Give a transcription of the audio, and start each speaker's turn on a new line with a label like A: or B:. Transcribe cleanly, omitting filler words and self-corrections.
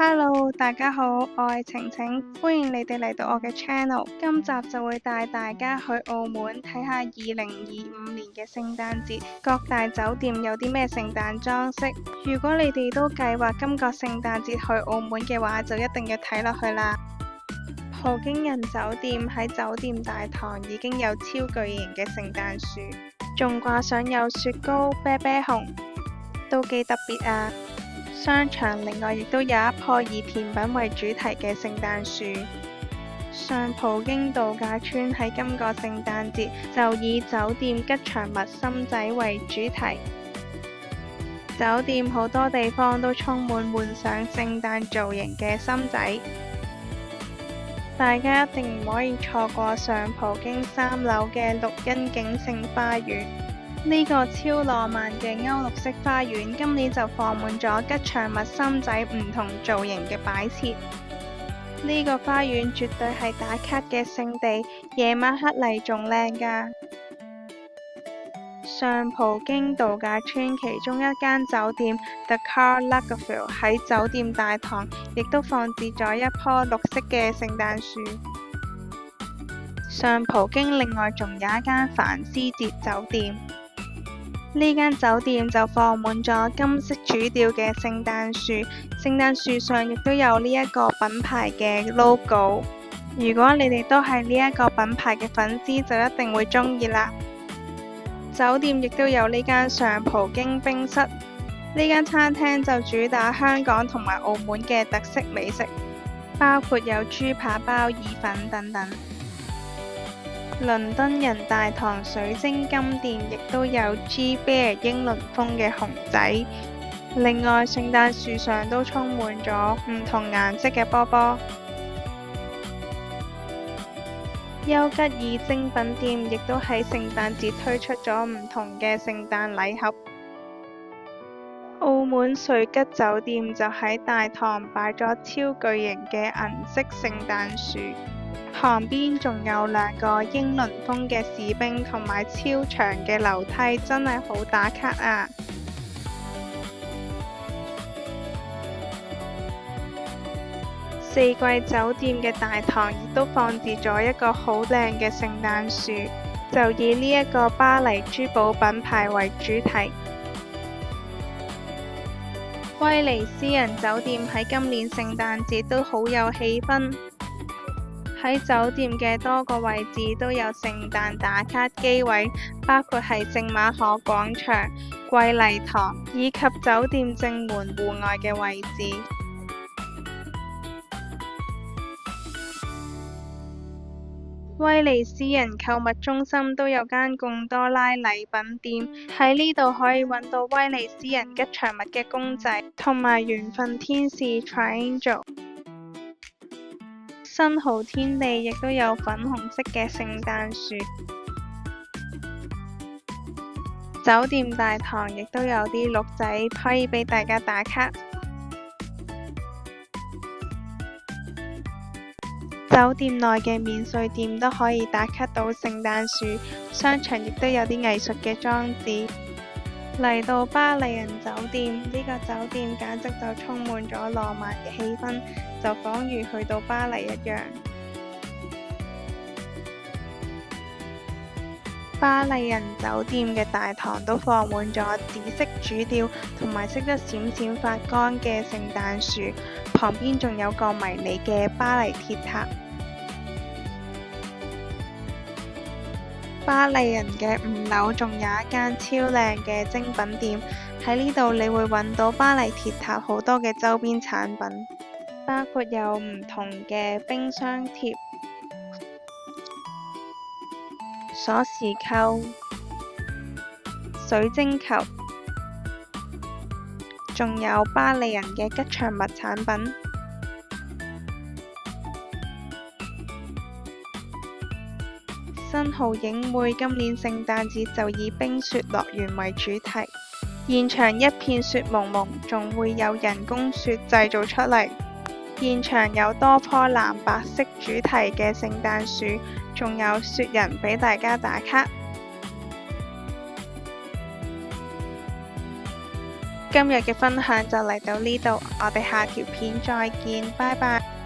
A: Hello，大家好，我係晴晴，歡迎你哋嚟到我嘅 channel。今集就會帶大家去澳門睇下2025年嘅聖誕節，各大酒店有啲咩聖誕裝飾。如果你哋都計劃今個聖誕節去澳門嘅話，就一定要睇落去啦。葡京人酒店喺酒店大堂已經有超巨型嘅聖誕樹，仲掛上有雪糕、啤啤熊，都幾特別啊！商場另外亦都有一棵以甜品為主題嘅聖誕樹。上葡京度假村喺今個聖誕節就以酒店吉祥物心仔為主題，酒店好多地方都充滿換上聖誕造型嘅心仔，大家一定唔可以錯過上葡京3樓嘅綠茵景勝花園。呢個超浪漫嘅歐陸式花園，今年就放滿咗吉祥物心仔唔同造型嘅擺設。呢個花園絕對係打卡嘅勝地，夜晚黑嚟仲靚㗎。上葡京度假村其中一間酒店 The Karl Lagerfeld 喺酒店大堂，亦都放置咗一棵綠色嘅聖誕樹。上葡京另外仲有一間凡斯捷酒店。呢間酒店就放滿咗金色主調嘅聖誕樹，聖誕樹上亦都有呢一個品牌嘅 logo。如果你哋都係呢一個品牌嘅粉絲，就一定會鍾意啦。酒店亦都有呢間上葡京冰室，呢間餐廳就主打香港同埋澳門嘅特色美食，包括有豬扒包、意粉等等。倫敦人大堂水晶金店亦都有 G Bear 英倫風嘅熊仔，另外聖誕樹上都充滿咗唔同顏色嘅波波。丘吉爾精品店亦都喺聖誕節推出咗唔同嘅聖誕禮盒。澳門瑞吉酒店就喺大堂擺咗超巨型嘅銀色聖誕樹，旁邊仲有2個英倫風嘅士兵同埋超長嘅樓梯，真係好打卡啊！四季酒店嘅大堂亦都放置咗一個好靚嘅聖誕樹，就以呢一個巴黎珠寶品牌為主題。威尼斯人酒店喺今年聖誕節都好有氣氛。喺酒店嘅多個位置都有聖誕打卡機位，包括係聖馬可廣場、桂麗堂以及酒店正門戶外嘅位置。威尼斯人購物中心都有間貢多拉禮品店，喺呢度可以揾到威尼斯人吉祥物嘅公仔，同埋緣分天使 Triangel。新濠天地亦都有粉紅色嘅聖誕樹，酒店大堂亦都有啲鹿仔可以俾大家打卡。酒店內嘅免稅店都可以打卡到聖誕樹，商場亦都有啲藝術嘅裝置。嚟到巴黎人酒店，呢個酒店簡直就充滿咗浪漫嘅氣氛，就仿如去到巴黎一樣。巴黎人酒店嘅大堂都放滿咗紫色主調同埋識得閃閃發光嘅聖誕樹，旁邊仲有個迷你嘅巴黎鐵塔。巴黎人嘅5樓仲有一間超靚嘅精品店，喺呢度你會揾到巴黎鐵塔好多嘅周邊產品，包括有唔同嘅冰箱貼、鎖匙扣、水晶球，仲有巴黎人嘅吉祥物產品。新濠影匯今年聖誕節就以冰雪樂園為主題，現場一片雪蒙蒙，仲會有人工雪製造出嚟。現場有多棵藍白色主題嘅聖誕樹，仲有雪人俾大家打卡。今日嘅分享就嚟到呢度，我哋下條片再見，拜拜。